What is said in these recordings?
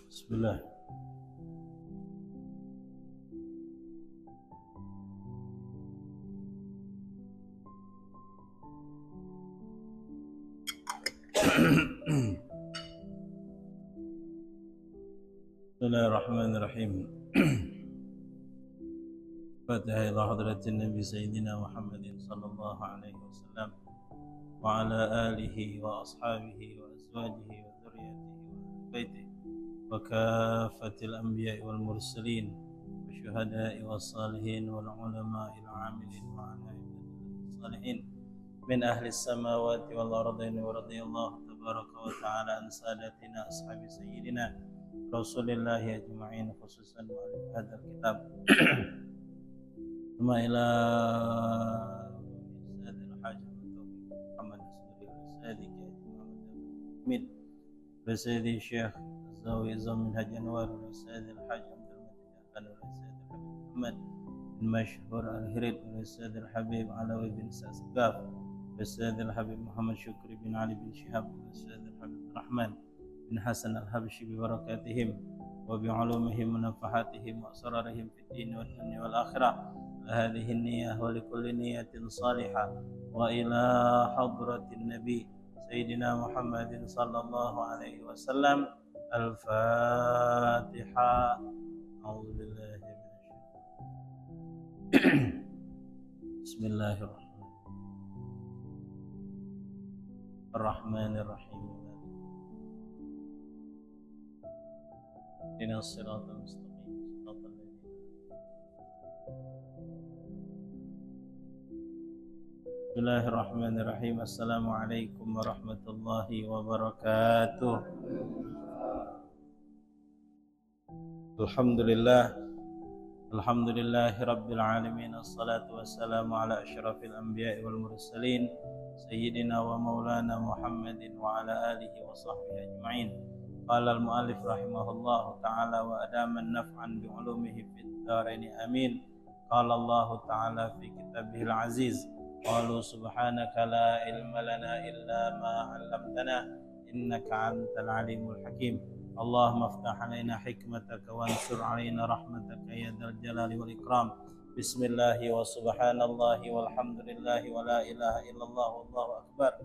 Bismillah. Bismillahirrahmanirrahim. Fatihah ila hadratin Nabi Sayyidina Muhammadin sallallahu alaihi wasallam wa ala alihi wa ashabihi wa azwajihi wa dhurriyyatihi wa ahli baitihi wa kaffatil anbiya'i wal mursalin wa syuhada'i was salihin wal ulama'il 'amilin wa ala ibadillahi salihin min ahli samawati wal ardin wa radiyallahu tabaraka wa ta'ala an sadatina ashabi sayyidina Rasulillahi ajma'in khususan mu'alif hadzal kitab ثم إلى سيد الحاج محمد السوري وسيدك محمد وسيد الشيخ الزاوي زمن الحاج أنوار وسيد الحاج عبد المجيد وسيد الحبيب محمد بن مشهور الهريد وسيد الحبيب علوي بن ساسقاف وسيد الحبيب محمد شكري بن علي بن شهاب وسيد الحبيب الرحمن بن حسن الحبشي ببركاتهم وبعلومهم ونفحاتهم وأسرارهم في الدين والدنيا والآخرة هذه النية ولكل نية صالحة وإلى حضرة النبي سيدنا محمد صلى الله عليه وسلم الفاتحة. أعوذ بالله من الشيطان. بسم الله الرحمن الرحيم. اهدنا الصراط المستقيم صراط الذين Bismillahirrahmanirrahim. Assalamualaikum warahmatullahi wabarakatuh. Alhamdulillahi rabbil alamin. Assalatu wassalamu ala asyrafil anbiya'i wal mursalin sayyidina wa maulana Muhammadin wa ala alihi wa sahbihi ajma'in. Qala al-mu'allif rahimahullahu ta'ala wa adaman naf'an bi'ulumihi fid dharain amin. Qala Allah ta'ala fi kitabihil aziz qalu subhanaka la ilma lana illa ma 'allamtana innaka antal alimul hakim. Allahumma iftah 'alaina hikmataka wansur 'alaina rahmataka ya dzal jalali wal ikram. Bismillah wa subhanallahi walhamdulillahi wa la ilaha illallah wallahu akbar.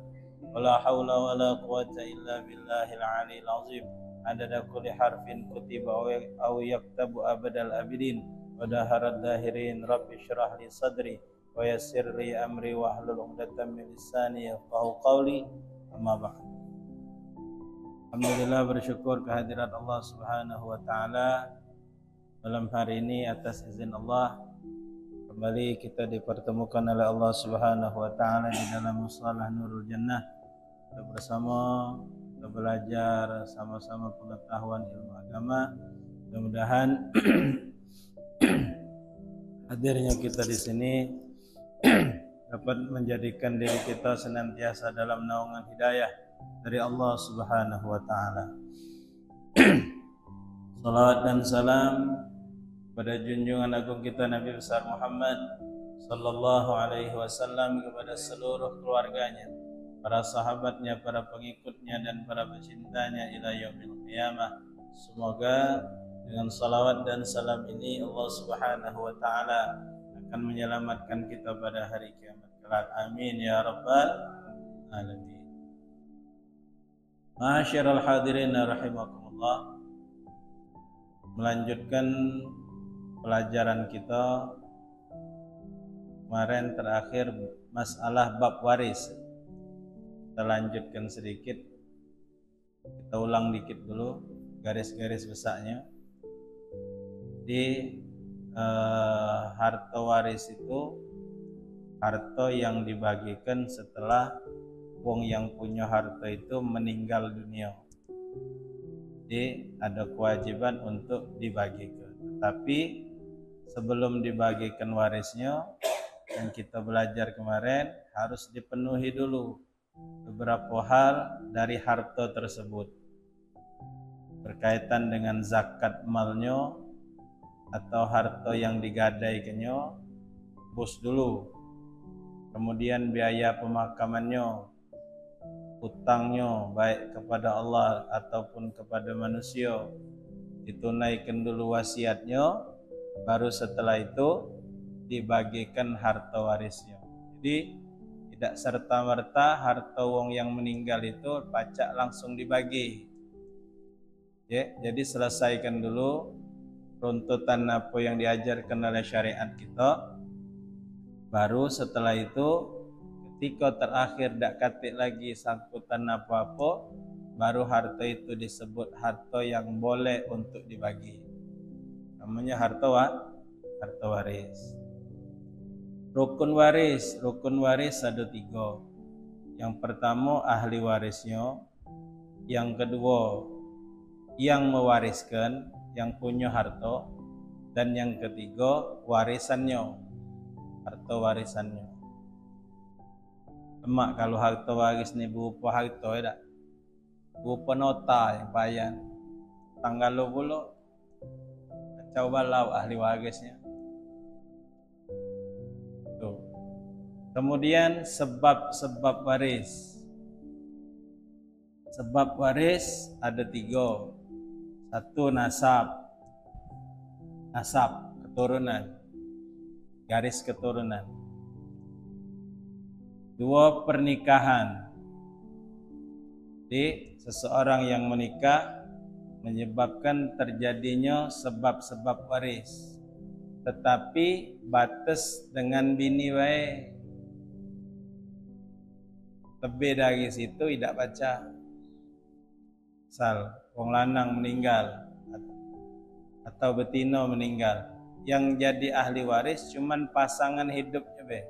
Wa la haula wa la quwwata illa billahil 'aliyyil 'azim. Adada kulli harfin kutiba aw yaktabu abadal abidin wa daharad dahirin. Rabbi shrah li sadri wa yassir li amri wa hlul 'uqdatam min lisani yafqahu qawli. Amma ba'd. Alhamdulillah, bersyukur kehadirat Allah Subhanahu wa taala malam hari ini atas izin Allah kembali kita dipertemukan oleh Allah Subhanahu wa taala di dalam Mushalah Nurul Jannah. Kita bersama, kita belajar sama-sama pengetahuan ilmu agama. Mudah-mudahan hadirnya kita di sini dapat menjadikan diri kita senantiasa dalam naungan hidayah dari Allah Subhanahu wa taala. Salawat dan salam pada junjungan agung kita Nabi besar Muhammad sallallahu alaihi wasallam, kepada seluruh keluarganya, para sahabatnya, para pengikutnya dan para pecintanya ila yaumil qiyamah. Semoga dengan salawat dan salam ini Allah Subhanahu wa taala akan menyelamatkan kita pada hari kiamat kelak. Amin ya rabbal alamin. Ma'asyiral hadirin rahimakumullah. Melanjutkan pelajaran kita kemarin terakhir masalah bab waris. Kita lanjutkan sedikit. Kita ulang dikit dulu garis-garis besarnya. Di harta waris itu harta yang dibagikan setelah wong yang punya harta itu meninggal dunia. Jadi ada kewajiban untuk dibagikan. Tapi sebelum dibagikan warisnya, yang kita belajar kemarin, harus dipenuhi dulu beberapa hal dari harta tersebut berkaitan dengan zakat malnya atau harta yang digadaikannya, bus dulu. Kemudian biaya pemakamannya, utangnya baik kepada Allah ataupun kepada manusia, ditunaikan dulu wasiatnya, baru setelah itu dibagikan harta warisnya. Jadi tidak serta-merta harta wong yang meninggal itu pacak langsung dibagi. Ya, jadi selesaikan dulu runtutan apa yang diajarkan oleh syariat kita, baru setelah itu ketika terakhir tak katik lagi sangkutan apa-apa, baru harta itu disebut harta yang boleh untuk dibagi. Namanya harta waris. Rukun waris ada 3. Yang pertama ahli warisnya, yang kedua yang mewariskan, yang punya harta, dan yang ketiga warisannya, harta warisannya. Emak kalau harta waris ni berupa harta tak? Berupa nota yang payan. Tanggal pula kacau balau ahli warisnya. Tuh. Kemudian sebab waris. Sebab waris ada 3. 1 nasab keturunan, garis keturunan. 2 pernikahan. Jadi seseorang yang menikah menyebabkan terjadinya sebab-sebab waris, tetapi batas dengan bini wae. Lebih dari situ tidak baca. Misal wong lanang meninggal atau betina meninggal, yang jadi ahli waris cuman pasangan hidupnya be.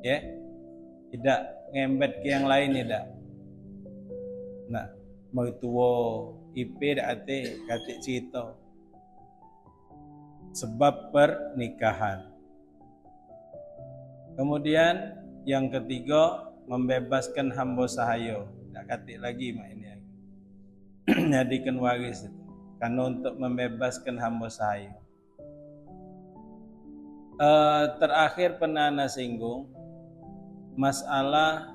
Ya, tidak ngembet ke yang lain tidak. Nah, mertua IP dak ate katik cerita. Sebab pernikahan. Kemudian yang ketiga membebaskan hamba sahaya. Tak katik lagi mak ini. Jadikan waris itu. Karena untuk membebaskan hamba sahaya. Terakhir pernah ana singgung masalah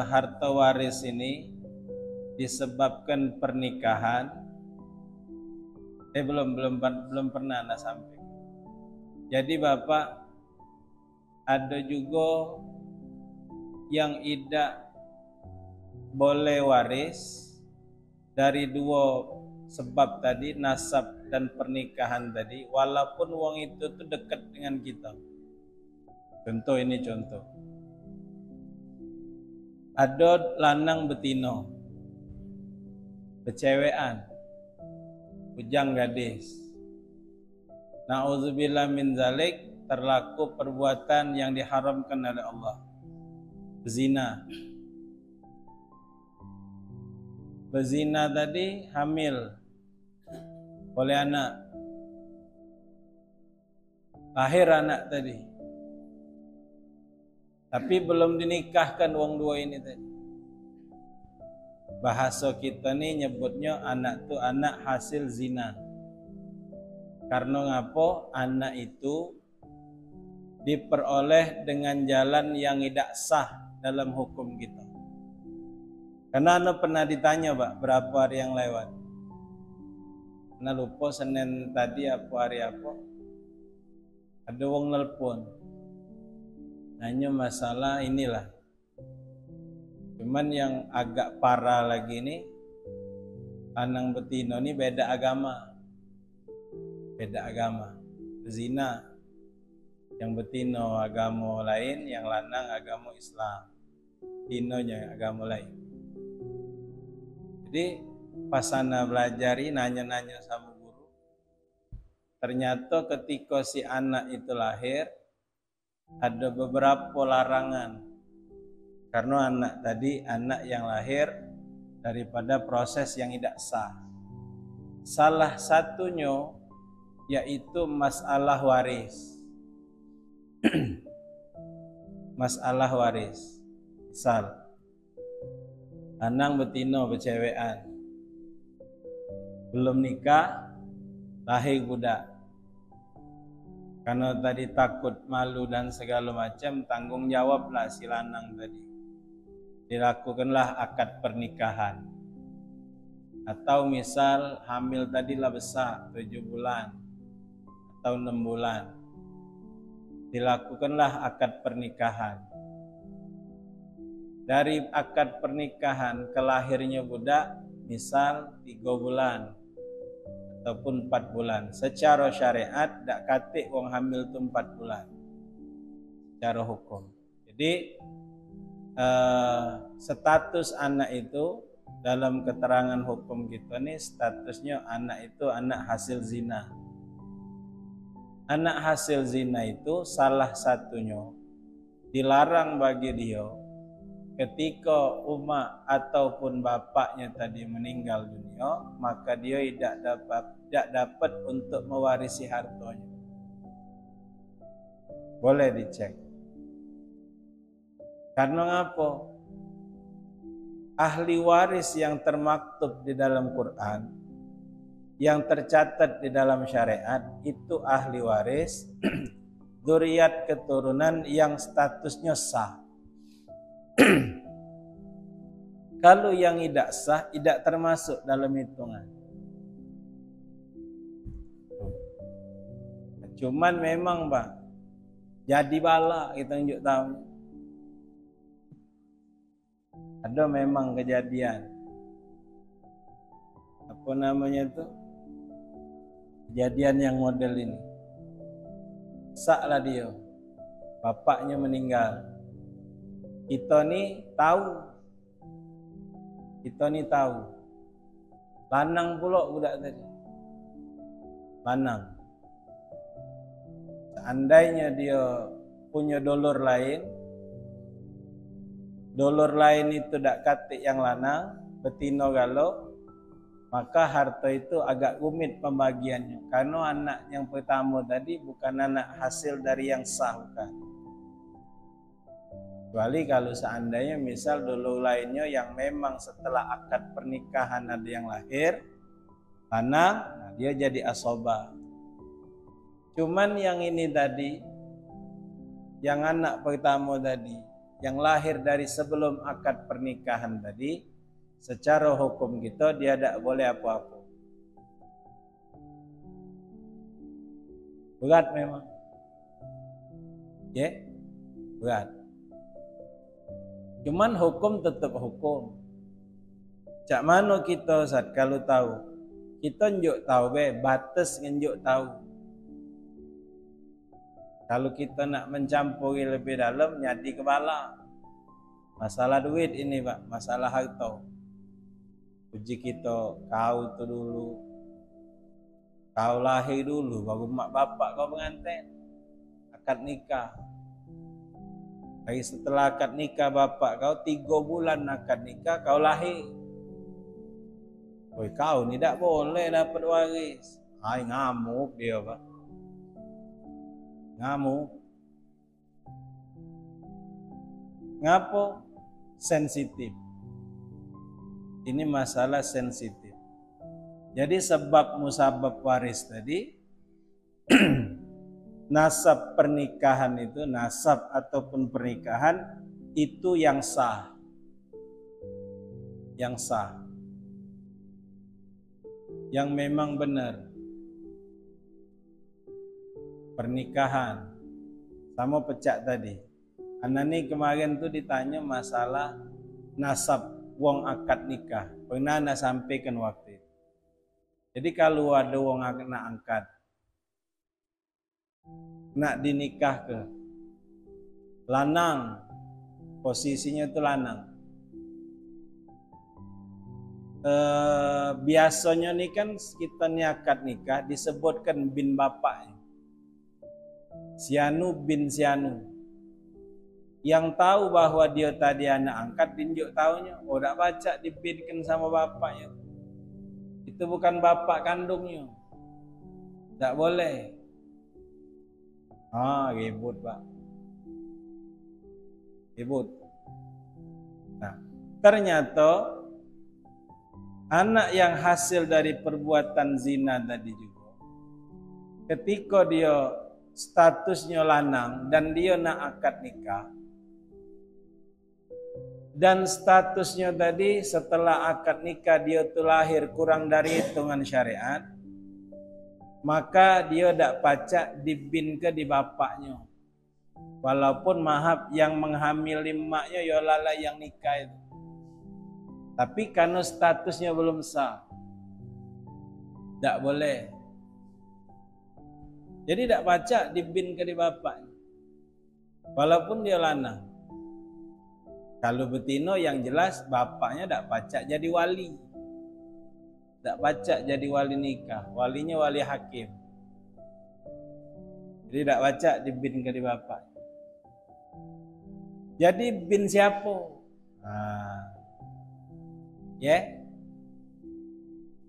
harta waris ini disebabkan pernikahan. Belum pernah ana sampai. Jadi Bapak, ada juga yang tidak boleh waris dari 2 sebab tadi, nasab dan pernikahan tadi, walaupun wong itu tuh dekat dengan kita. Contoh. Ada lanang betino, becewean, bujang gadis. Na'udzubillah min zalik, terlaku perbuatan yang diharamkan oleh Allah. Berzina tadi hamil oleh anak, lahir anak tadi, tapi belum dinikahkan wong 2 ini tadi. Bahasa kita ni nyebutnya anak tu anak hasil zina. Karena ngapo? Anak itu diperoleh dengan jalan yang tidak sah dalam hukum kita. Karena anda pernah ditanya Pak, berapa hari yang lewat? Anda lupa Senin tadi apa hari apa? Ada wong nelpon, nanya masalah inilah. Cuman yang agak parah lagi nih, lanang betino ini beda agama, berzina. Yang betino agama lain, yang lanang agama Islam, tinonya agama lain. Jadi pas ana belajari nanya-nanya sama guru, ternyata ketika si anak itu lahir ada beberapa larangan. Karena anak tadi anak yang lahir daripada proses yang tidak sah. Salah satunya yaitu masalah waris. Masalah waris. Misal anang betino becewean, belum nikah, lahir budak. Karena tadi takut malu dan segala macam, tanggung jawablah si lanang tadi. dilakukanlah akad pernikahan. Atau misal hamil tadilah besar 7 bulan atau 6 bulan, dilakukanlah akad pernikahan. Dari akad pernikahan ke lahirnya budak misal 3 bulan ataupun 4 bulan. Secara syariat dak katik wong hamil tu 4 bulan secara hukum. Jadi status anak itu dalam keterangan hukum kita ni statusnya anak itu anak hasil zina. Anak hasil zina itu salah satunya dilarang bagi dia ketika umak ataupun bapaknya tadi meninggal dunia, maka dia tidak dapat untuk mewarisi hartanya. Boleh dicek. Karena apa? Ahli waris yang termaktub di dalam Quran, yang tercatat di dalam syariat, itu ahli waris dzurriyyat keturunan yang statusnya sah. Kalau yang tidak sah, tidak termasuk dalam hitungan. Cuman memang Pak, jadi bala kita tunjuk tahu. Ada memang kejadian. Apa namanya itu? Kejadian yang model ini. Saklah dia. Bapaknya meninggal. Kita ni tahu. Lanang pula budak tadi. Lanang. Seandainya dia punya dolor lain itu tak katik yang lanang, betina galau, maka harta itu agak rumit pembagiannya. Karena anak yang pertama tadi bukan anak hasil dari yang sah, bukan. Kecuali kalau seandainya misal dolor lainnya yang memang setelah akad pernikahan ada yang lahir, lanang, nah dia jadi asoba. Cuman yang ini tadi, yang anak pertama tadi, yang lahir dari sebelum akad pernikahan tadi, secara hukum kita dia tidak boleh apa-apa. Berat memang. Ya, berat. Cuman hukum tetap hukum. Cak mana kita Ustaz kalau tahu? Kita njuk tahu batas njuk tahu. Kalau kita nak mencampuri lebih dalam, jadi kepala. Masalah duit ini Pak, masalah harta. Uji kita, kau tu dulu. Kau lahir dulu, baru mak bapak kau pengantin. Akad nikah. Hari setelah akad nikah bapak kau, 3 bulan akad nikah, kau lahir. Oi, kau ni tak boleh dapat waris. Hai, ngamuk dia Pak. Ngamuk. Ngapo? Sensitif. Ini masalah sensitif. Jadi sebab musabab waris tadi nasab pernikahan itu, nasab ataupun pernikahan itu yang sah. Yang sah. Yang memang benar. Pernikahan sama pecak tadi. Anak ni kemarin tu ditanya masalah nasab wong akad nikah. Pernah nak sampaikan waktu itu. Jadi kalau ada wong nak angkat, nak dinikah ke lanang, posisinya tu lanang. Biasanya ni kan kita ni akad nikah disebutkan bin bapaknya. Sianu bin Sianu. Yang tahu bahwa dia tadi anak angkat tunjuk tahunya. Oh, tak baca dibinkan sama bapaknya. Itu bukan bapak kandungnya. Tak boleh. Ribut Pak. Ribut. Nah, ternyata anak yang hasil dari perbuatan zina tadi juga, ketika dia statusnya lanang dan dia nak akad nikah, Dan statusnya tadi setelah akad nikah dia tu lahir kurang dari hitungan syariat, maka dia dak pacak dibin ke di bapaknya. Walaupun mahab yang menghamil maknya ya lala yang nikah itu. Tapi karena statusnya belum sah, dak boleh. Jadi dak pacak dibin ke di bapaknya. Walaupun dia lanang. Kalau betina yang jelas bapaknya dak pacak jadi wali. Dak pacak jadi wali nikah. Walinya wali hakim. Jadi dak pacak dibin ke di bapaknya. Jadi bin siapa?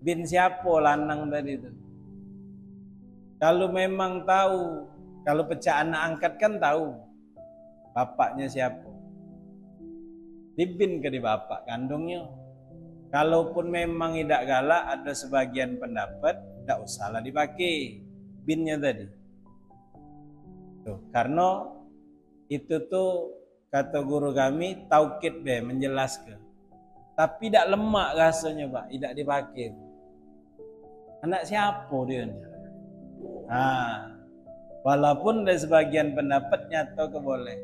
Bin siapa lanang tadi itu? Kalau memang tahu, kalau pecah anak angkat kan tahu bapaknya siapa. Dibin ke di bapak kandungnya. Kalaupun memang tidak galak, ada sebagian pendapat tidak usahlah dipakai binnya tadi. Tuh, karena itu tuh kata guru kami taukid be menjelaskan. Tapi tidak lemak rasanya Pak, tidak dipakai. Anak siapa dia? Walaupun ada sebagian pendapat nyata keboleh.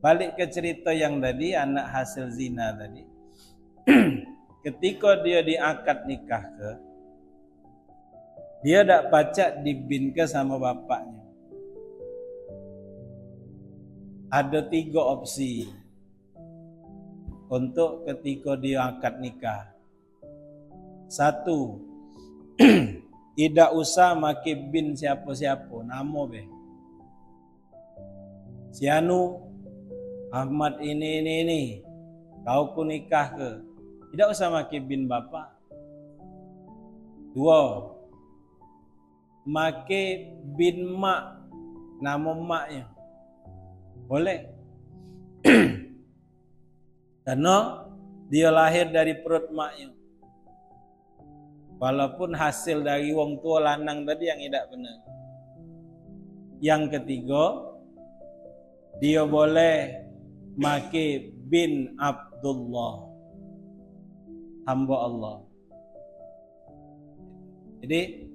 Balik ke cerita yang tadi, anak hasil zina tadi. Ketika dia diakad nikah ke, dia tak pacak dibin ke sama bapaknya. Ada 3 opsi untuk ketika dia akad nikah. 1, tidak usah make bin siapa-siapa, nama be. Si Anu Ahmad ini kau ku nikah ke. Tidak usah make bin bapak. 2, make bin mak, nama maknya. Boleh. Karena dia lahir dari perut maknya. Walaupun hasil dari wong tua lanang tadi yang tidak benar. Yang ketiga, dia boleh make bin Abdullah, hamba Allah. Jadi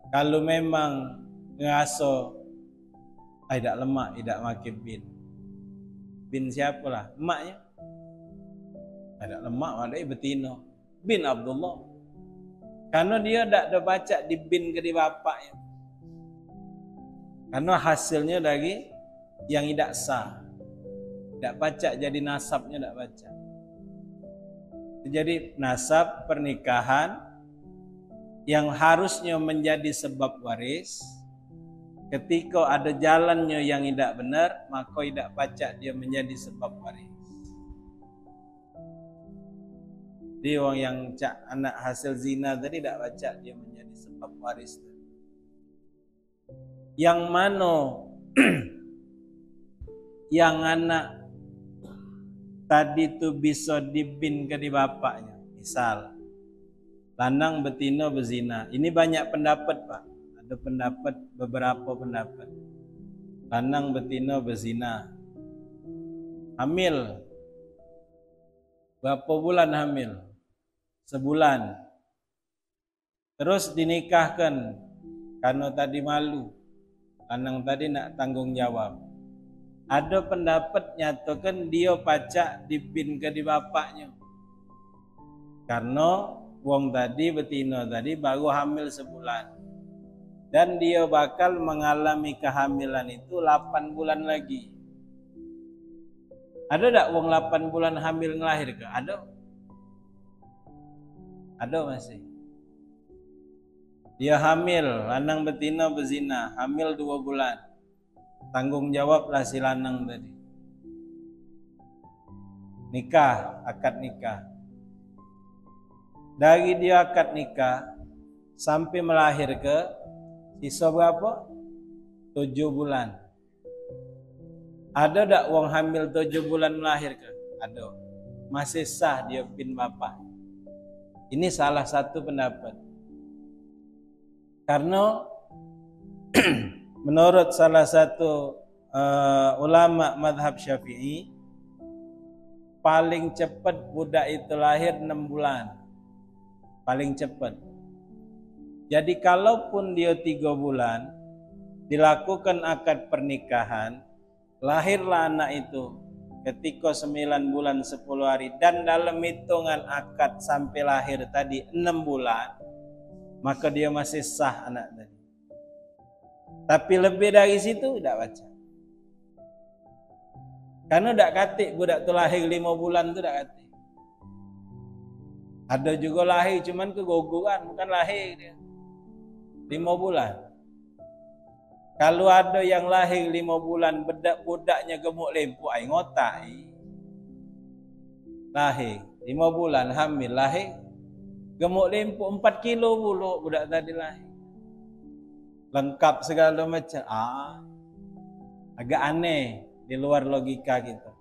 kalau memang ngerasa tidak lemak, tidak make bin siapalah emaknya, tidak lemak madai betina bin Abdullah. Karena dia tidak ada baca di bin ke di bapaknya. Karena hasilnya dari yang tidak sah. Tidak baca jadi nasabnya, tidak baca. Jadi nasab pernikahan yang harusnya menjadi sebab waris, ketika ada jalannya yang tidak benar, maka tidak baca dia menjadi sebab waris. Dia orang yang anak hasil zina tadi tidak baca dia menjadi sebab waris. Yang mana yang anak tadi tu bisa dibin ke di bapaknya. Misal lanang betina berzina. Ini banyak pendapat Pak. Ada pendapat, beberapa pendapat. Lanang betina berzina. Hamil. Berapa bulan hamil? Sebulan. Terus dinikahkan karena tadi malu. Lanang tadi nak tanggung jawab. Ada pendapat nyatakan dia pacak dibin ke di bapaknya. Karena wong tadi betina tadi baru hamil sebulan. Dan dia bakal mengalami kehamilan itu 8 bulan lagi. Ada tak wong 8 bulan hamil ngelahir ke? Ada. Ada masih. Dia hamil, lanang betina berzina, hamil 2 bulan. Tanggung jawablah si lanang tadi. Nikah, akad nikah. Dari dia akad nikah sampai melahir ke sisa berapa? 7 bulan. Ada tak wong hamil 7 bulan melahir ke? Ada. Masih sah dia bin bapak. Ini salah satu pendapat. Karena menurut salah satu ulama madhab Syafi'i, paling cepat budak itu lahir 6 bulan. Paling cepat. Jadi kalaupun dia 3 bulan, dilakukan akad pernikahan, lahirlah anak itu ketika 9 bulan 10 hari, dan dalam hitungan akad sampai lahir tadi 6 bulan, maka dia masih sah anak tadi. Tapi lebih dari situ tidak baca. Karena tidak katik budak tu lahir 5 bulan tu tidak katik. Ada juga lahir cuman keguguran, bukan lahir dia 5 bulan. Kalau ada yang lahir 5 bulan, budaknya gemuk lempu, ai ngotak. Lahir 5 bulan hamil, lahir gemuk lempu 4 kilo pula budak tadi lahir. Lengkap segala macam. Agak aneh di luar logika kita.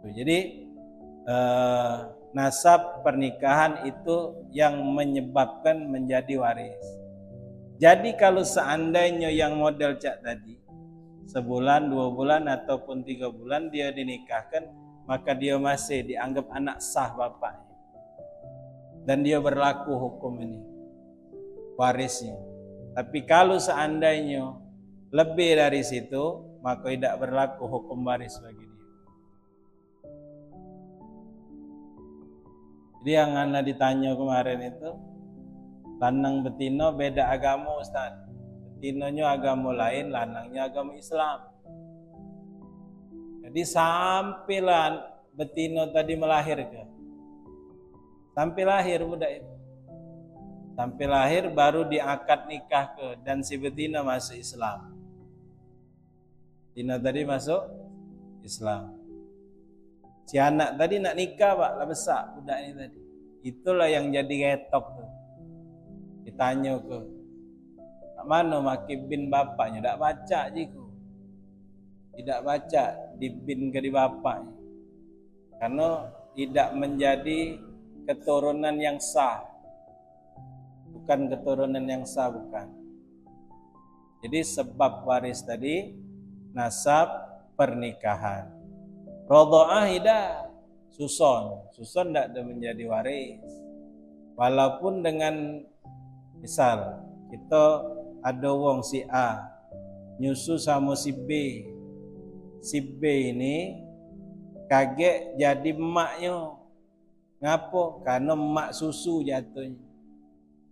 Jadi nasab pernikahan itu yang menyebabkan menjadi waris. Jadi kalau seandainya yang model cak tadi sebulan, 2 bulan ataupun 3 bulan dia dinikahkan, maka dia masih dianggap anak sah bapaknya. Dan dia berlaku hukum ini, warisnya. Tapi kalau seandainya lebih dari situ, maka tidak berlaku hukum waris bagi dia. Jadi yang anda ditanya kemarin itu, lanang betino beda agama Ustaz. Betinonya agama lain, lanangnya agama Islam. Jadi sampailah betino tadi melahirkan. Sampai lahir budak itu. Sampai lahir baru diakad nikah ke, dan si betina masuk Islam. Betina tadi masuk Islam. Si anak tadi nak nikah pak, lah besar budak ini tadi. Itulah yang jadi getok tuh. Ditanya ke, mana makib bin bapaknya? Tak baca jiku. Tidak baca di bin ke di bapaknya. Karena tidak menjadi keturunan yang sah. Bukan keturunan yang sah, bukan. Jadi sebab waris tadi nasab pernikahan. Radha'ah tidak, susun tidak ada menjadi waris. Walaupun dengan misal kita ada wong si A nyusu sama si B. Si B ini kaget jadi emaknya. Ngapo? Karena emak susu jatuhnya.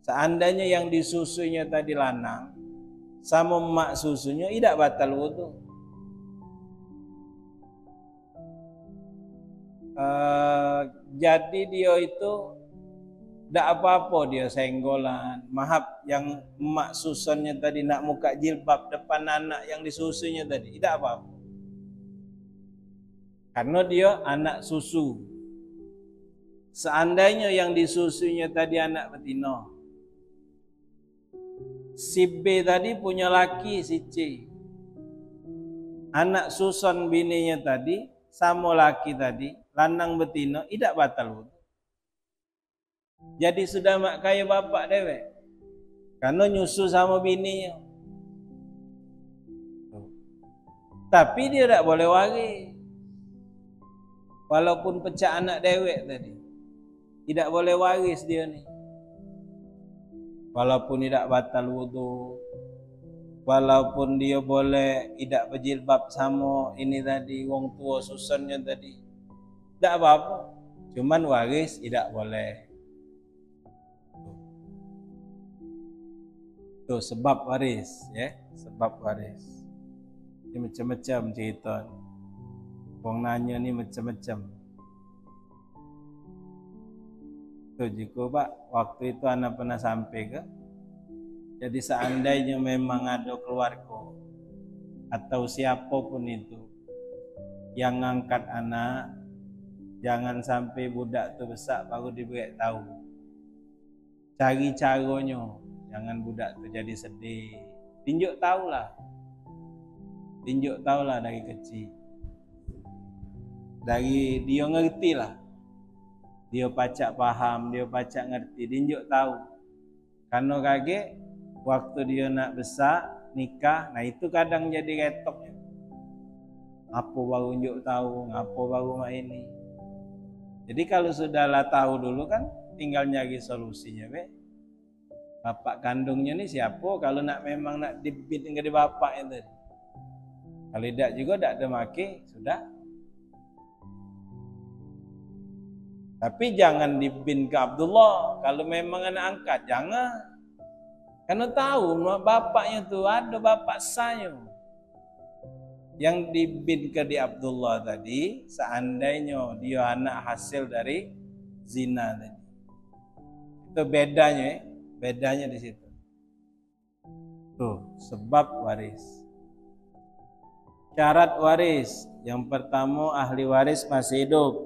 Seandainya yang disusunya tadi lanang sama emak susunya, tidak batal wudu. Jadi dia itu tidak apa-apa, dia senggolan. Maaf, yang emak susunnya tadi nak muka jilbab depan anak yang disusunya tadi, tidak apa-apa. Karena dia anak susu. Seandainya yang disusunya tadi anak betina, si B tadi punya laki si C, anak susun bininya tadi sama laki tadi, lanang betina, tidak batal wudu. Jadi sudah mak kaya bapak dewek, karena nyusu sama bininya. Tapi dia tidak boleh waris, walaupun pecah anak dewek tadi, tidak boleh waris dia nih. Walaupun tidak batal wudu, walaupun dia boleh tidak berjilbab sama ini tadi, wong tua susunnya tadi, tidak apa-apa. Cuman waris tidak boleh. Itu sebab waris, ya, sebab waris. Ini macam-macam cerita. Wong nanya ni macam-macam. Itu jika pak, waktu itu anak pernah sampai ke. Jadi seandainya memang ada keluarga atau siapapun itu yang ngangkat anak, jangan sampai budak tu besar baru diberi tahu. Cari caranya, jangan budak tu jadi sedih. Tunjuk tahulah, tunjuk tahulah dari kecil. Dari dia ngerti lah. Dia pacak faham, dia pacak ngerti, tunjuk tahu. Karena kaget waktu dia nak besar nikah, nah itu kadang jadi retok. Apa baru tunjuk tahu, apa baru mak ini. Jadi kalau sudahlah tahu dulu kan tinggal nyari solusinya be. Bapak kandungnya ni siapa? Kalau nak memang nak dibit ke di bapak itu. Kalau tidak juga tidak ada maki, sudah. Tapi jangan dibin ke Abdullah. Kalau memang anak angkat, jangan. Karena tahu bapaknya tu ada bapak saya. Yang dibin ke di Abdullah tadi, seandainya dia anak hasil dari zina tadi. Itu bedanya di situ. Tuh, sebab waris. Syarat waris. Yang pertama, ahli waris masih hidup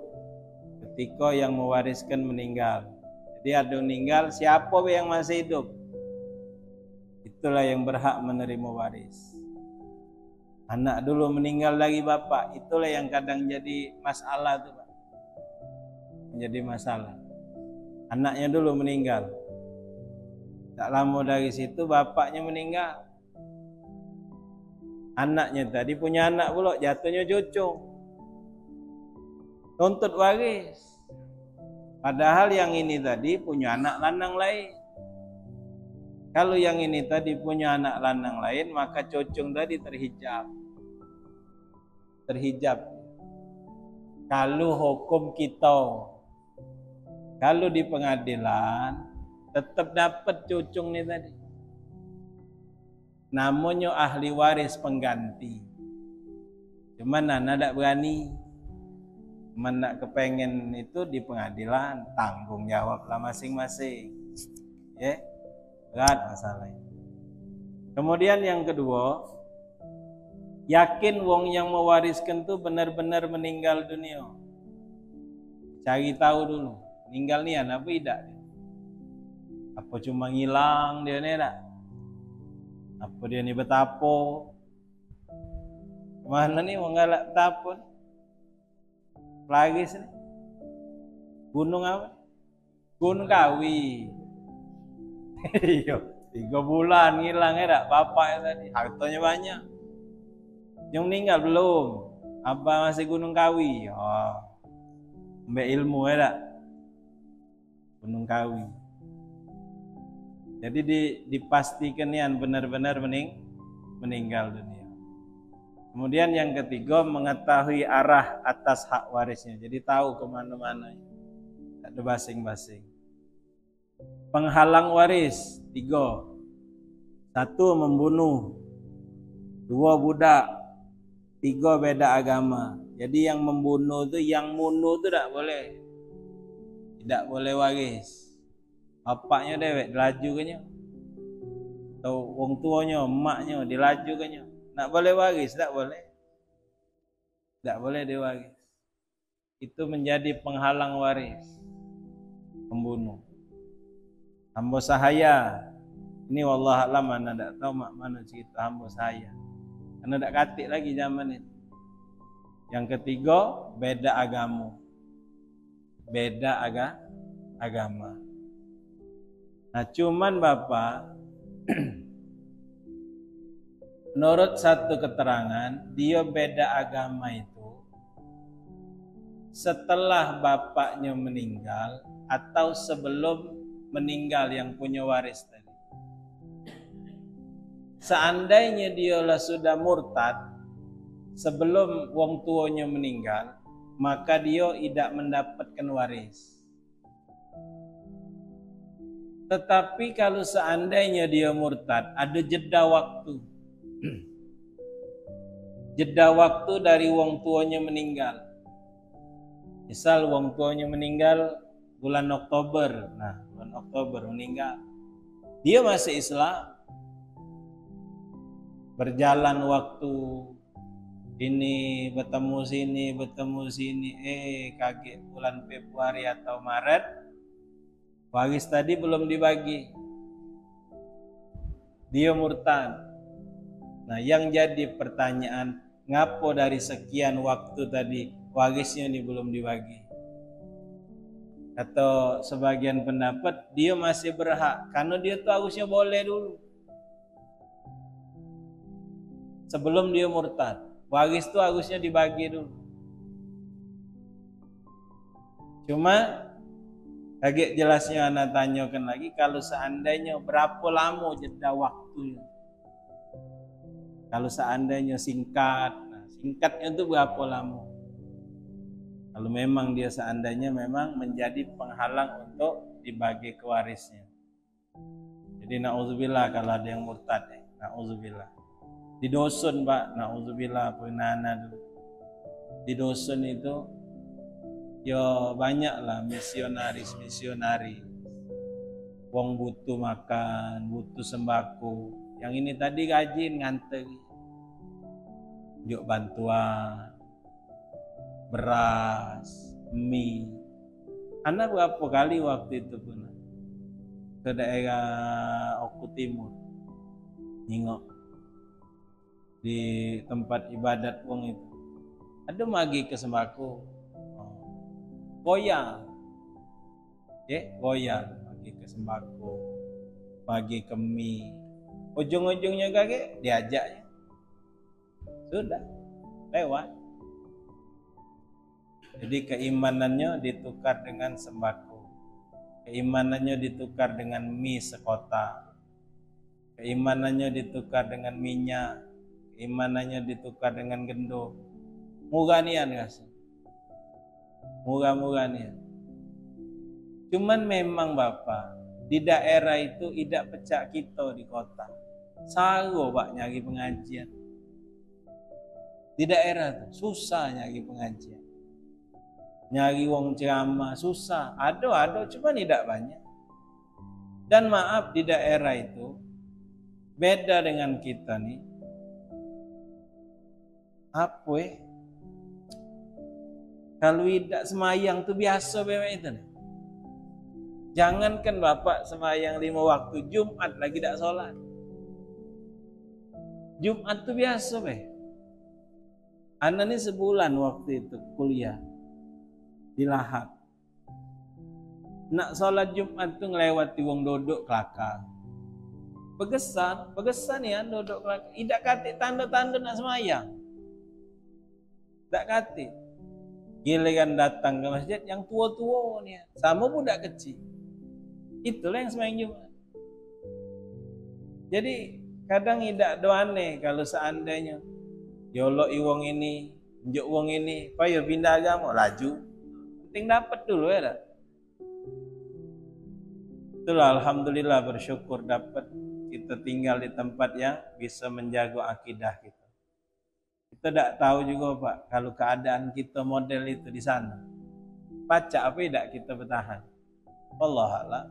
ketika yang mewariskan meninggal. Jadi ada meninggal, siapa yang masih hidup? Itulah yang berhak menerima waris. Anak dulu meninggal lagi bapak, itulah yang kadang jadi masalah tuh, Pak. Menjadi masalah. Anaknya dulu meninggal. Tak lama dari situ bapaknya meninggal. Anaknya tadi punya anak pula, jatuhnya cucu. Tuntut waris. Padahal yang ini tadi punya anak lanang lain. Kalau yang ini tadi punya anak lanang lain, maka cucung tadi terhijab. Terhijab. Kalau hukum kita, kalau di pengadilan, tetap dapat cucung ni tadi. Namanya ahli waris pengganti. Cuman anak tak berani. Cuman nak kepengen itu di pengadilan, tanggung jawablah masing-masing. Ya, berat masalahnya. Kemudian yang kedua, yakin wong yang mewariskan tu benar-benar meninggal dunia. Cari tahu dulu, meninggal ni anak apa tidak? Apa cuma ngilang dia ni tak? Apa dia ni bertapo? Mana ni menggalak bertapo? Lagi sini. Gunung apa? Gunung Kawi. Iyo, 3 bulan ngilang tak? Bapak tadi, hartanya banyak. Yang meninggal belum? Abang masih Gunung Kawi. Oh, ambil ilmu tak? Gunung Kawi. Jadi dipastikan yang benar-benar meninggal dunia. Kemudian yang ketiga, mengetahui arah atas hak warisnya. Jadi tahu kemana-mana. Ada basing-basing. Penghalang waris 3. 1 membunuh, 2 budak, 3 beda agama. Jadi yang membunuh tu, yang bunuh tu tak boleh. Tidak boleh waris. Bapaknya dewek dilaju kenya. Atau wong tuanya, emaknya dilaju kenya. Nak boleh waris, tak boleh. Tak boleh diwaris. Itu menjadi penghalang waris. Pembunuh. Hamba sahaya. Ini wallah alam, mana tak tahu mak mana cerita hamba sahaya. Karena tak katik lagi zaman itu. Yang ketiga, beda agama. Beda agama. Nah, cuman Bapak, menurut satu keterangan, dia beda agama itu setelah bapaknya meninggal atau sebelum meninggal yang punya waris tadi. Seandainya dialah sudah murtad sebelum wong tuanya meninggal, maka dia tidak mendapatkan waris. Tetapi kalau seandainya dia murtad, ada jeda waktu. Jeda waktu dari wong tuanya meninggal. Misal wong tuanya meninggal bulan Oktober. Nah, bulan Oktober meninggal. Dia masih Islam. Berjalan waktu, ini bertemu sini, kaget bulan Februari atau Maret. Waris tadi belum dibagi. Dia murtad. Nah, yang jadi pertanyaan, ngapo dari sekian waktu tadi warisnya ini belum dibagi? Atau sebagian pendapat dia masih berhak, karena dia tuh harusnya boleh dulu. Sebelum dia murtad, waris tuh harusnya dibagi dulu. Cuma kaget jelasnya anak tanyakan lagi, kalau seandainya berapa lama jeda waktunya? Kalau seandainya singkat, nah singkatnya itu berapa lama? Kalau memang dia seandainya memang menjadi penghalang untuk dibagi ke warisnya. Jadi na'udzubillah kalau ada yang murtad, na'udzubillah. Di dusun Pak, na'udzubillah penana dulu. Di dusun itu ya banyaklah misionari. Wong butuh makan, butuh sembako. Yang ini tadi rajin nganter. Yuk bantuan, beras, mie. Anak berapa kali waktu itu pun ke daerah Oku Timur, nengok di tempat ibadat wong itu. Ada magi ke sembako, goyang, goyang, magi ke sembako, magi ke mie. Ujung-ujungnya kaget diajaknya, sudah lewat. Jadi keimanannya ditukar dengan sembako, keimanannya ditukar dengan mie sekota, keimanannya ditukar dengan minyak, keimanannya ditukar dengan gandum. Murah nian guys, murah nian. Cuman memang Bapak di daerah itu tidak pecah kita di kota. Saru Pak nyari pengajian. Di daerah tuh susah nyari pengajian. Nyari wong ceramah susah. Ada cuma tidak banyak. Dan maaf di daerah itu beda dengan kita nih. Apa kalau tidak semayang tuh biasa memang itu nih. Jangankan Bapak semayang 5 waktu, Jumat lagi tidak sholat. Jumat tuh biasa Anak ini sebulan waktu itu kuliah di Lahad. Nak sholat Jumat tuh ngelewati wong dodok kelakar. Pegesan ya dodok kelakar. Tidak kati tanda-tanda nak semayang. Tak kati. Giliran datang ke masjid yang tua-tua nih, sama budak kecil. Itulah yang semayang Jumat. Jadi kadang tidak doane kalau seandainya yolo wong ini, njuk wong ini, payo pindah agama, laju. Penting dapat dulu ya. Itulah alhamdulillah bersyukur dapat kita tinggal di tempat yang bisa menjaga akidah kita. Kita tidak tahu juga Pak, kalau keadaan kita model itu di sana. Pacak apa tidak kita bertahan? Wallahualam.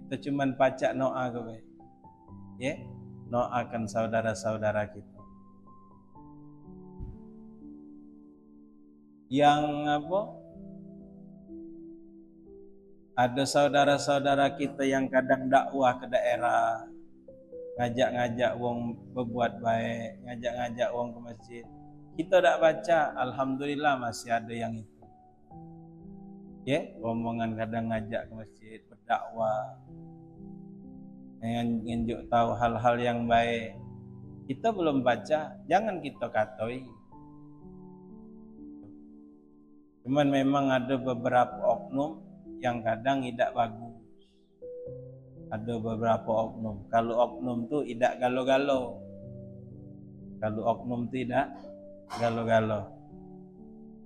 Kita cuman pacak doa ke doakan saudara-saudara kita. Yang ada saudara-saudara kita yang kadang dakwah ke daerah, ngajak-ngajak wong berbuat baik, ngajak-ngajak wong ke masjid. Kita tak baca, alhamdulillah masih ada yang itu. Omongan kadang ngajak ke masjid, berdakwah, nunjuk tahu hal-hal yang baik. Kita belum baca, jangan kita katoi. Cuman memang ada beberapa oknum yang kadang tidak bagus. Ada beberapa oknum. Kalau oknum tu tidak galo-galo. Kalau oknum tidak galo-galo.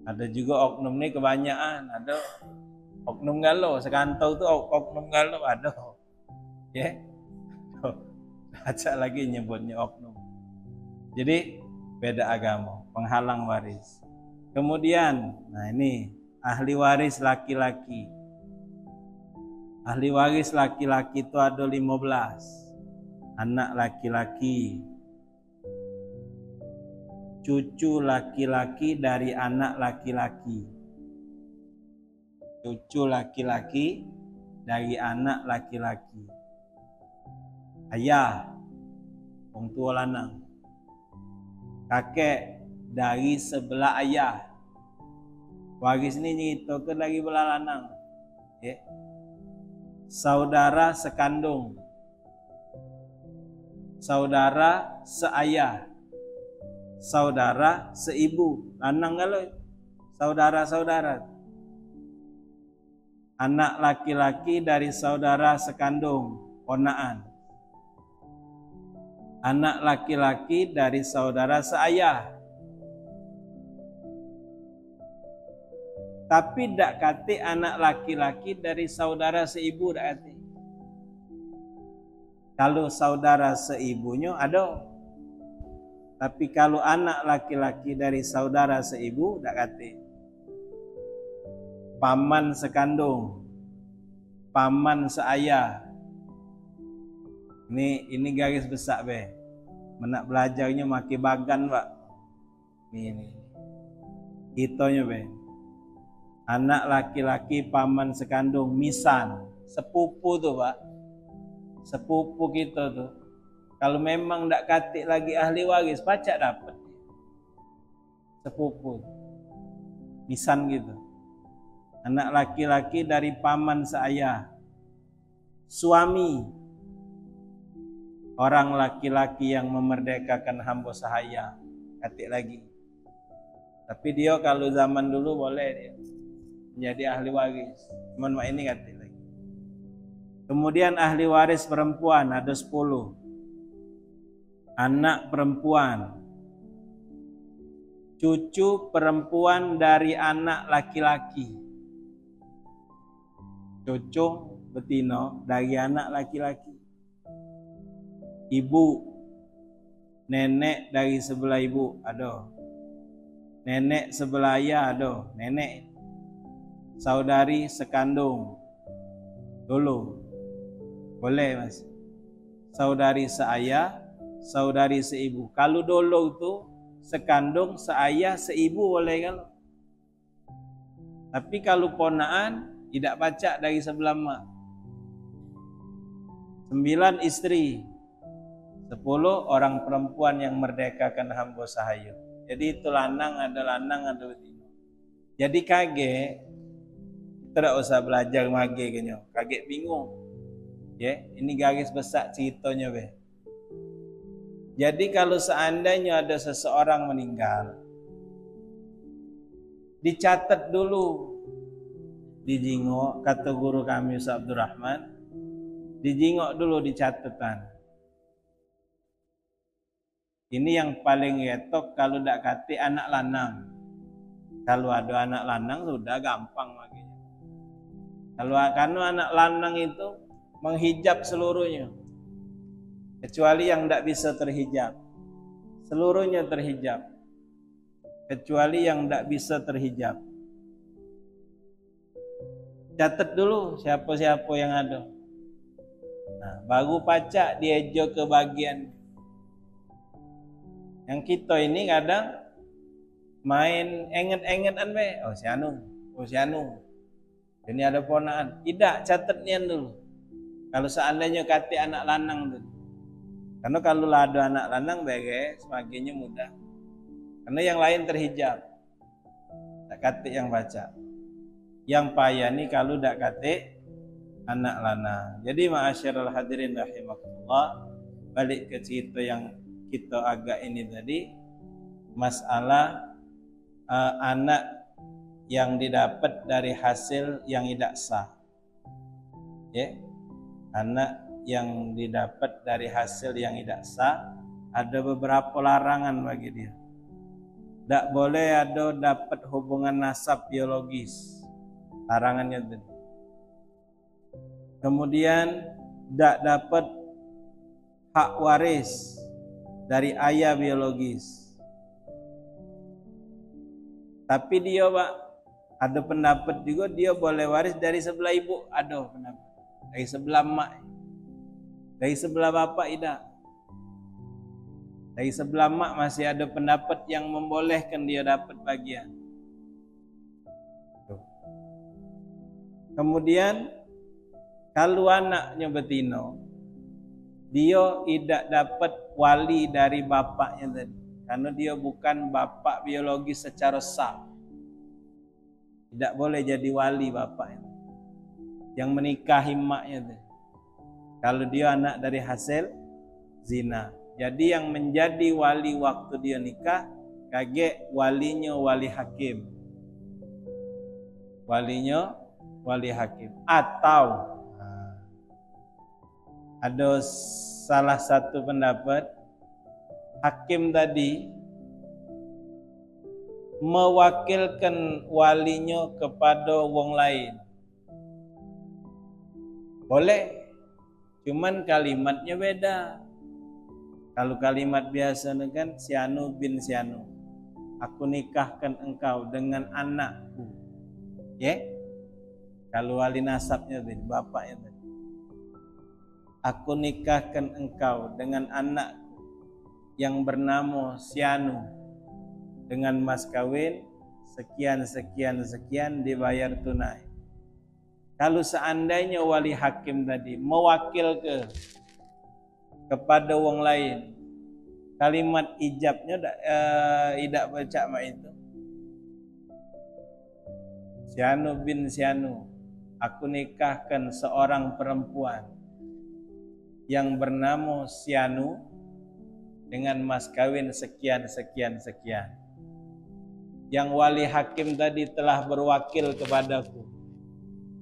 Ada juga oknum ni kebanyakan. Ada oknum galo. Sekantau tu oknum galo ada. Baca lagi nyebutnya oknum. Jadi beda agama, penghalang waris. Kemudian, nah ini ahli waris laki-laki. Ahli waris laki-laki itu ada 15. Anak laki-laki. Cucu laki-laki dari anak laki-laki. Cucu laki-laki dari anak laki-laki. Ayah, wong tua lanang. Kakek dari sebelah ayah. Waris ini nyitokan lagi belah lanang. Saudara sekandung, saudara seayah, saudara seibu, lanang kalau saudara-saudara. anak laki-laki dari saudara sekandung, ponaan. Anak laki-laki dari saudara seayah. Tapi dak kate anak laki-laki dari saudara seibu, dak kate. Kalau saudara seibunya ada. Tapi kalau anak laki-laki dari saudara seibu, dak kate. Paman sekandung, paman seayah. Ini garis besar be. Menak belajarnya maki bagan, Pak. Ini. Itonya be. Anak laki-laki paman sekandung, misan, sepupu tuh, Pak. Sepupu kita tuh. Kalau memang ndak katik lagi ahli waris, pacak dapat. Sepupu. Misan gitu. Anak laki-laki dari paman seayah. Suami. Orang laki-laki yang memerdekakan hamba sahaya. Katik lagi. Tapi dia kalau zaman dulu boleh dia menjadi ahli waris. Cuman mak ini katik lagi. Kemudian ahli waris perempuan ada 10. Anak perempuan. Cucu perempuan dari anak laki-laki. Cucu betino dari anak laki-laki. Ibu, nenek dari sebelah ibu ada. Nenek sebelah ayah ada. Nenek. Saudari sekandung. Dulu. Boleh mas. Saudari seayah, saudari seibu. Kalau dulu itu sekandung, seayah, seibu boleh kan? Tapi kalau ponaan tidak pacak dari sebelah mak. 9 istri. 10 orang perempuan yang merdekakan hamba sahaya. Jadi itu lanang ada betina. Jadi kaget, tidak usah belajar mage kenyo. Kaget bingung. Ya, ini garis besar ceritanya be. Jadi kalau seandainya ada seseorang meninggal, dicatat dulu. Dijingok, kata guru kami Ustaz Abdurrahman, dijingok dulu di catatan. Ini yang paling ngetok kalau ndak kate anak lanang. Kalau ada anak lanang sudah gampang lagi. Kalau karena anak lanang itu menghijab seluruhnya. Kecuali yang ndak bisa terhijab. Seluruhnya terhijab. Kecuali yang ndak bisa terhijab. Catat dulu siapa-siapa yang ada. Nah, baru pacak diejo ke bagian. Yang kita ini kadang main enget-engetan be. Oh si anu. Ini ada ponaan. Tidak, catatnya dulu. Kalau seandainya kate anak lanang tuh. Karena kalau ada anak lanang bege semakinnya mudah. Karena yang lain terhijab. Tak kate yang baca. Yang payah nih kalau tak kate anak lanang. Jadi ma'asyiral hadirin rahimakumullah, balik ke cerita yang kita agak ini tadi, masalah anak yang didapat dari hasil yang tidak sah. Ya. Anak yang didapat dari hasil yang tidak sah, ada beberapa larangan bagi dia. Tak boleh ada dapat hubungan nasab biologis. Larangannya tadi. Kemudian tak dapat hak waris dari ayah biologis. Tapi dia Pak, ada pendapat juga dia boleh waris dari sebelah ibu, ada pendapat. Dari sebelah mak. Dari sebelah bapak tidak. Dari sebelah mak masih ada pendapat yang membolehkan dia dapat bagian. Kemudian kalau anaknya betino, dia tidak dapat wali dari bapaknya tadi. Karena dia bukan bapak biologis secara sah. Tidak boleh jadi wali bapaknya yang menikahi maknya tadi. Kalau dia anak dari hasil zina. Jadi yang menjadi wali waktu dia nikah, kaget walinya wali hakim. Walinya wali hakim. Atau ada salah satu pendapat, hakim tadi mewakilkan walinya kepada wong lain. Boleh, cuman kalimatnya beda. Kalau kalimat biasa kan sianu bin sianu, aku nikahkan engkau dengan anakku, ya. Kalau wali nasabnya tadi, bapaknya tadi, aku nikahkan engkau dengan anakku yang bernama sianu dengan mas kawin sekian sekian sekian dibayar tunai. Kalau seandainya wali hakim tadi mewakil kepada wong lain, kalimat ijabnya tidak baca mak itu. Sianu bin sianu, aku nikahkan seorang perempuan yang bernama sianu dengan mas kawin sekian sekian sekian. Yang wali hakim tadi telah berwakil kepadaku.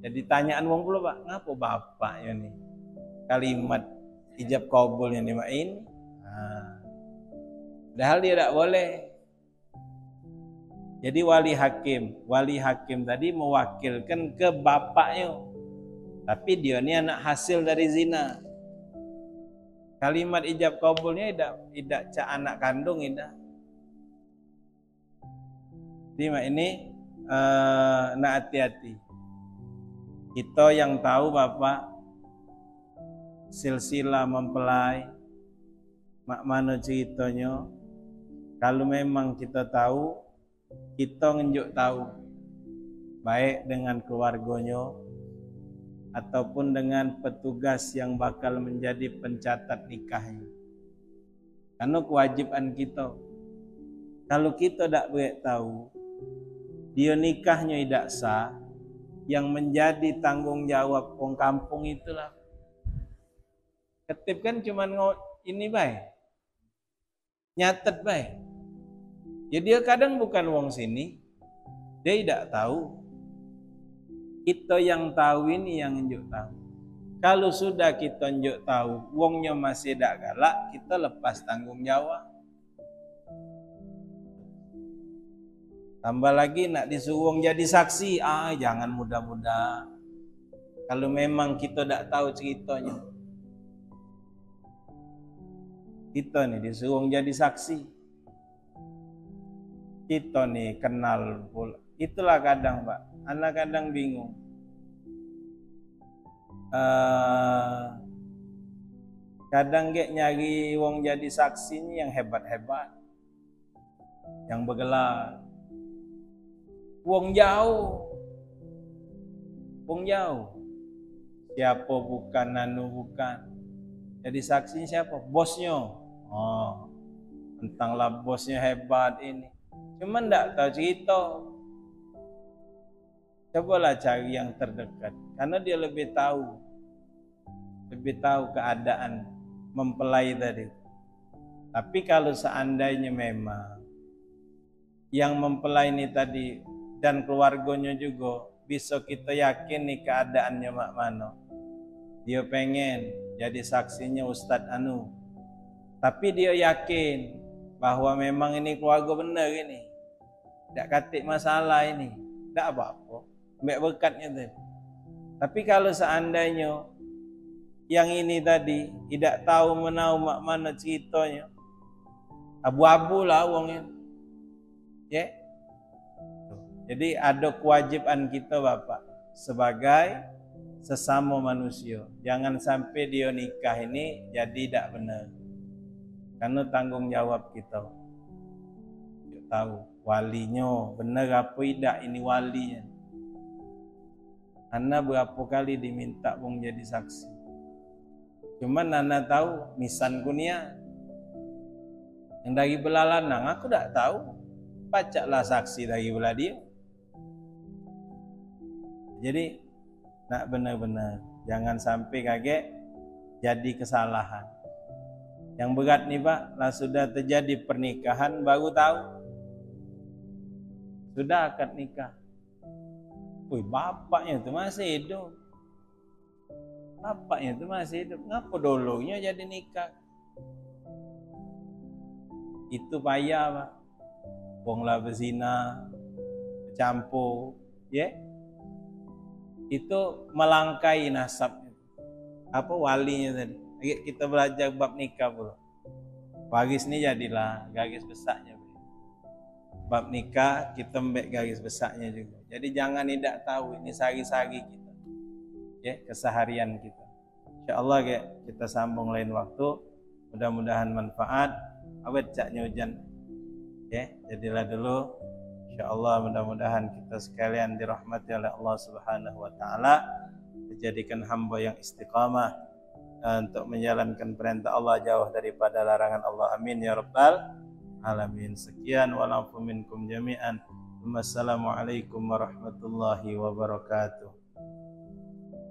Jadi tanyaan wong pula, Pak, ngapa bapak ya nih kalimat ijab kabul yang dimain? Padahal dia tidak boleh. Jadi wali hakim tadi mewakilkan ke bapaknya. Tapi dia ini anak hasil dari zina. Kalimat ijab kabulnya tidak cak anak kandung, tidak. Jadi ini nak hati-hati. Kita yang tahu Bapak silsilah mempelai mak mana ceritanya, kalau memang kita tahu, kita ngenjuk tahu baik dengan keluarganya ataupun dengan petugas yang bakal menjadi pencatat nikahnya. Karena kewajiban kita. Kalau kita tidak boleh tahu dia nikahnya tidak sah, yang menjadi tanggung jawab orang kampung itulah. Ketip kan cuman ini baik, nyatet baik. Ya dia kadang bukan wong sini, dia tidak tahu. Kita yang tahu ini yang nunjuk tahu. Kalau sudah kita nunjuk tahu, wongnya masih tidak galak, kita lepas tanggung jawab. Tambah lagi nak disuruh jadi saksi, jangan mudah-mudah. Kalau memang kita tidak tahu ceritanya, kita nih disuruh jadi saksi, kita nih kenal pula. Itulah kadang Pak, anak kadang bingung. Kadang nyari wong jadi saksinya yang hebat-hebat, yang bergelar. Wong jauh. Siapa bukan, bukan. Jadi saksinya siapa? Bosnya. Tentanglah bosnya hebat ini. Cuman tidak tahu cerita. Cobalah cari yang terdekat. Karena dia lebih tahu keadaan mempelai tadi. Tapi kalau seandainya memang yang mempelai ini tadi dan keluarganya juga bisa kita yakin nih keadaannya mak mano. Dia pengen jadi saksinya Ustadz Anu. Tapi dia yakin bahwa memang ini keluarga benar ini. Tidak katik masalah ini. Tidak apa-apa. Ambil berkatnya tadi. Tapi kalau seandainya yang ini tadi tidak tahu menau mak mana ceritanya, abu-abu lah wongnya. Ya. Jadi ada kewajiban kita Bapak sebagai sesama manusia. Jangan sampai dia nikah ini jadi tidak benar. Karena tanggung jawab kita. Kita tahu walinya benar apa tidak ini walinya. Ana berapa kali diminta wong jadi saksi. Cuman Ana tahu misan kunia yang dari belah lanang aku tidak tahu. Bacalah saksi dari belah dia. Jadi nak benar-benar jangan sampai kaget jadi kesalahan. Yang berat nih Pak, lah sudah terjadi pernikahan baru tahu sudah akad nikah. Wih, bapaknya itu masih hidup. Bapaknya itu masih hidup. Ngapa dulunya jadi nikah? Itu payah, Pak. Wong lah berzina, bercampur, ya. Itu melangkai nasabnya. Apa walinya tadi? Kita belajar bab nikah pula. Garis ini jadilah garis besarnya. Bab nikah kita mbek garis besarnya juga. Jadi jangan tidak tahu ini sehari-hari kita, ya, keseharian kita. Insyaallah ya, kita sambung lain waktu. Mudah-mudahan manfaat. Awet caknya hujan, ya. Jadilah dulu. Insyaallah mudah-mudahan kita sekalian dirahmati oleh Allah Subhanahu wa taala, dijadikan hamba yang istiqamah untuk menjalankan perintah Allah, jauh daripada larangan Allah. Amin ya rabbal alamin. Sekian, walafu minkum jami'an. Wassalamualaikum warahmatullahi wabarakatuh.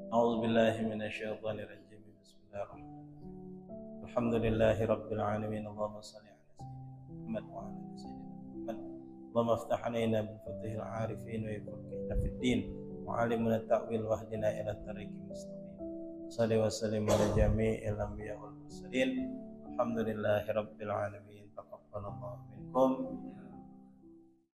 A'udzubillahi minasyaitonirrajim. Bismillahirrahmanirrahim. Alhamdulillahi rabbil alamin. Allahumma shalli ala sayyidina Muhammad wa ala ali sayyidina Muhammad. Allahumma iftah alaina bil fathil arifin wa yafqihna fid din wa alimna ta'wil wahdina ila tariqil mustaqim. Shalli wa sallim ala jami'il anbiya wal mursalin. Alhamdulillahi rabbil alamin. Taqabbalallahu minkum